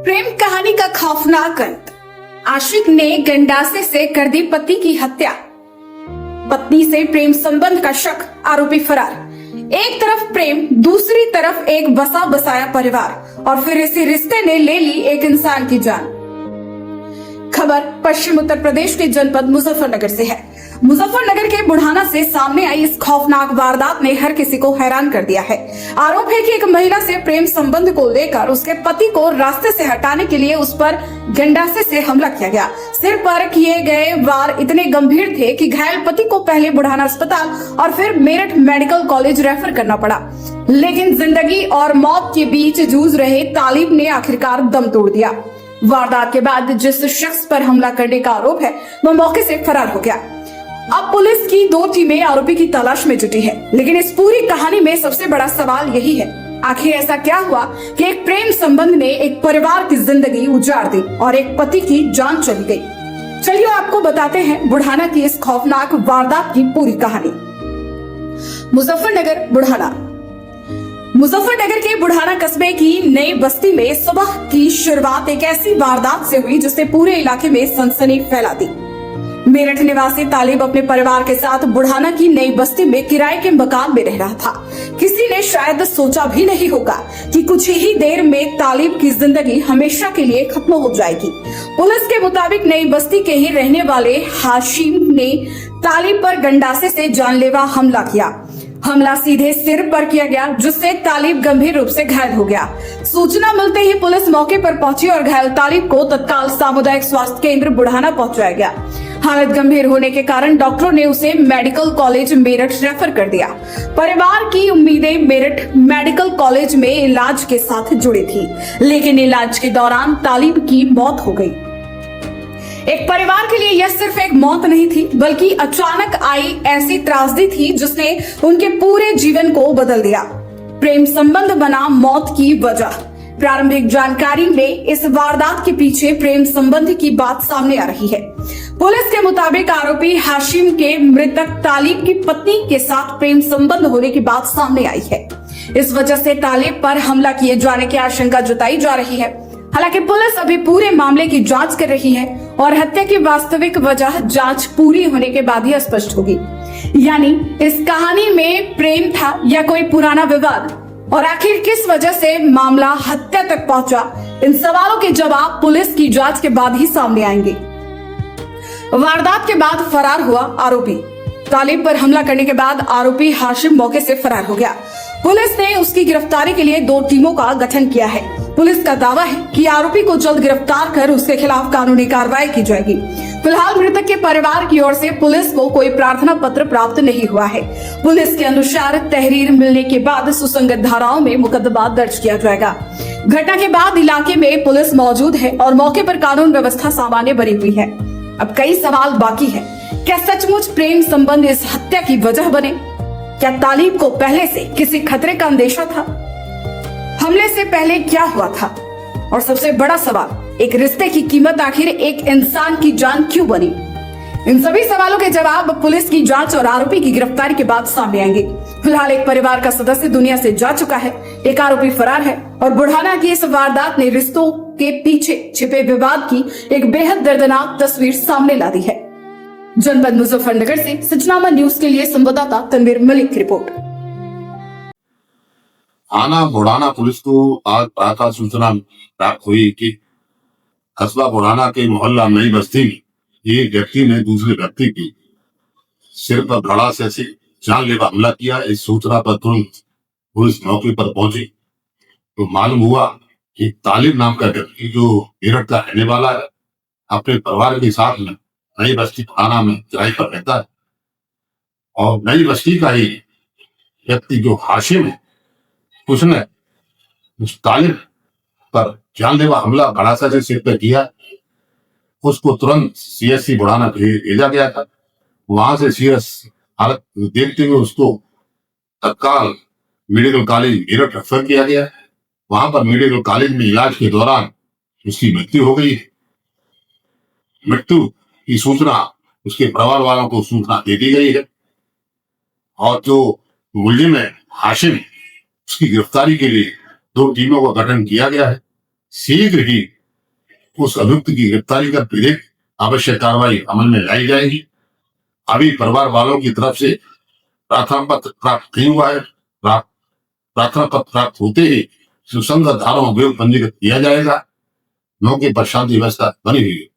प्रेम कहानी का खौफनाक अंत। आशिक ने गंडासे से कर दी पति की हत्या। पत्नी से प्रेम संबंध का शक, आरोपी फरार। एक तरफ प्रेम, दूसरी तरफ एक बसा बसाया परिवार, और फिर इसी रिश्ते ने ले ली एक इंसान की जान। खबर पश्चिम उत्तर प्रदेश के जनपद मुजफ्फरनगर से है। मुजफ्फरनगर के बुढ़ाना से सामने आई इस खौफनाक वारदात ने हर किसी को हैरान कर दिया है। आरोप है कि एक महिला से प्रेम संबंध को लेकर उसके पति को रास्ते से हटाने के लिए उस पर गंडासे से हमला किया गया। सिर पर किए गए वार इतने गंभीर थे कि घायल पति को पहले बुढ़ाना अस्पताल और फिर मेरठ मेडिकल कॉलेज रेफर करना पड़ा। लेकिन जिंदगी और मौत के बीच जूझ रहे तालिब ने आखिरकार दम तोड़ दिया। वारदात के बाद जिस शख्स पर हमला करने का आरोप है वह मौके से फरार हो गया। अब पुलिस की 2 टीमें आरोपी की तलाश में जुटी है। लेकिन इस पूरी कहानी में सबसे बड़ा सवाल यही है, आखिर ऐसा क्या हुआ कि एक प्रेम संबंध ने एक परिवार की जिंदगी उजाड़ दी और एक पति की जान चली गई। चलिए आपको बताते हैं बुढ़ाना की इस खौफनाक वारदात की पूरी कहानी। मुजफ्फरनगर बुढ़ाना। मुजफ्फरनगर के बुढ़ाना कस्बे की नई बस्ती में सुबह की शुरुआत एक ऐसी वारदात से हुई जिसने पूरे इलाके में सनसनी फैला दी। मेरठ निवासी तालिब अपने परिवार के साथ बुढ़ाना की नई बस्ती में किराए के मकान में रह रहा था। किसी ने शायद सोचा भी नहीं होगा कि कुछ ही देर में तालिब की जिंदगी हमेशा के लिए खत्म हो जाएगी। पुलिस के मुताबिक नई बस्ती के ही रहने वाले हाशिम ने तालिब पर गंडासे से जानलेवा हमला किया। हमला सीधे सिर पर किया गया, जिससे तालिब गंभीर रूप से घायल हो गया। सूचना मिलते ही पुलिस मौके पर पहुंची और घायल तालिब को तत्काल सामुदायिक स्वास्थ्य केंद्र बुढ़ाना पहुंचाया गया। हालत गंभीर होने के कारण डॉक्टरों ने उसे मेडिकल कॉलेज मेरठ रेफर कर दिया। परिवार की उम्मीदें मेरठ मेडिकल कॉलेज में इलाज के साथ जुड़ी थी, लेकिन इलाज के दौरान तालिब की मौत हो गई। एक परिवार के लिए यह सिर्फ एक मौत नहीं थी, बल्कि अचानक आई ऐसी त्रासदी थी जिसने उनके पूरे जीवन को बदल दिया। प्रेम संबंध बना मौत की वजह। प्रारंभिक जानकारी में इस वारदात के पीछे प्रेम संबंध की बात सामने आ रही है। पुलिस के मुताबिक आरोपी हाशिम के मृतक तालिब की पत्नी के साथ प्रेम संबंध होने की बात सामने आई है। इस वजह से तालिब पर हमला किए जाने की आशंका जताई जा रही है। हालांकि पुलिस अभी पूरे मामले की जांच कर रही है और हत्या की वास्तविक वजह जांच पूरी होने के बाद ही स्पष्ट होगी। यानी इस कहानी में प्रेम था या कोई पुराना विवाद, और आखिर किस वजह से मामला हत्या तक पहुंचा, इन सवालों के जवाब पुलिस की जांच के बाद ही सामने आएंगे। वारदात के बाद फरार हुआ आरोपी। तालिब पर हमला करने के बाद आरोपी हाशिम मौके से फरार हो गया। पुलिस ने उसकी गिरफ्तारी के लिए 2 टीमों का गठन किया है। पुलिस का दावा है कि आरोपी को जल्द गिरफ्तार कर उसके खिलाफ कानूनी कार्रवाई की जाएगी। फिलहाल मृतक के परिवार की ओर से पुलिस को कोई प्रार्थना पत्र प्राप्त नहीं हुआ है। पुलिस के अनुसार तहरीर मिलने के बाद सुसंगत धाराओं में मुकदमा दर्ज किया जाएगा। घटना के बाद इलाके में पुलिस मौजूद है और मौके पर कानून व्यवस्था सामान्य बनी हुई है। अब कई सवाल बाकी है। क्या सचमुच प्रेम संबंध इस हत्या की वजह बने? क्या तालिब को पहले से किसी खतरे का अंदेशा था? हमले से पहले क्या हुआ था? और सबसे बड़ा सवाल, एक रिश्ते की कीमत आखिर एक इंसान की जान क्यों बनी? इन सभी सवालों के जवाब पुलिस की जांच और आरोपी की गिरफ्तारी के बाद सामने आएंगे। फिलहाल एक परिवार का सदस्य दुनिया से जा चुका है, एक आरोपी फरार है और बुढ़ाना की इस वारदात ने रिश्तों के पीछे छिपे विवाद की एक बेहद दर्दनाक तस्वीर सामने ला दी है। जनपद मुजफ्फरनगर से सचनामा न्यूज के लिए संवाददाता तनवीर मलिक की रिपोर्ट। थाना बुढ़ाना पुलिस को आज प्रातः सूचना प्राप्त हुई कि कस्बा बुढ़ाना के मोहल्ला नई बस्ती में एक व्यक्ति ने दूसरे व्यक्ति की सिर पर धड़ा से जानलेवा हमला किया। इस सूचना पर तुरंत पुलिस मौके पर पहुंची तो मालूम हुआ कि तालिब नाम का व्यक्ति जो मेरठ का रहने वाला है, अपने परिवार के साथ में नई बस्ती थाना में किराए पर रहता है, और नई बस्ती का ही व्यक्ति जो हाशिम है, उसने उस तालिब पर जानलेवा हमला गंडासा से सिर पर किया। उसको तुरंत सीएससी बुढ़ाना भेजा गया था। वहां से सीरियस हालत देखते हुए उसको तत्काल मेडिकल कॉलेज मेरठ रेफर किया गया। वहां पर मेडिकल कॉलेज में इलाज के दौरान उसकी मृत्यु हो गई। मृत्यु की सूचना उसके परिवार वालों को सूचना दे दी गई है, और जो मुलजिम है हाशिम, उसकी गिरफ्तारी के लिए 2 टीमों का गठन किया गया है। शीघ्र ही उस अभियुक्त की गिरफ्तारी कर पीड़ित आवश्यक कार्रवाई अमल में लाई जाएगी। अभी परिवार वालों की तरफ से प्रार्थना पत्र प्राप्त नहीं हुआ है। प्रार्थना पत्र प्राप्त होते ही सुसंगत धाराओं में पंजीकृत किया जाएगा। मौके पर शांति व्यवस्था बनी हुई है।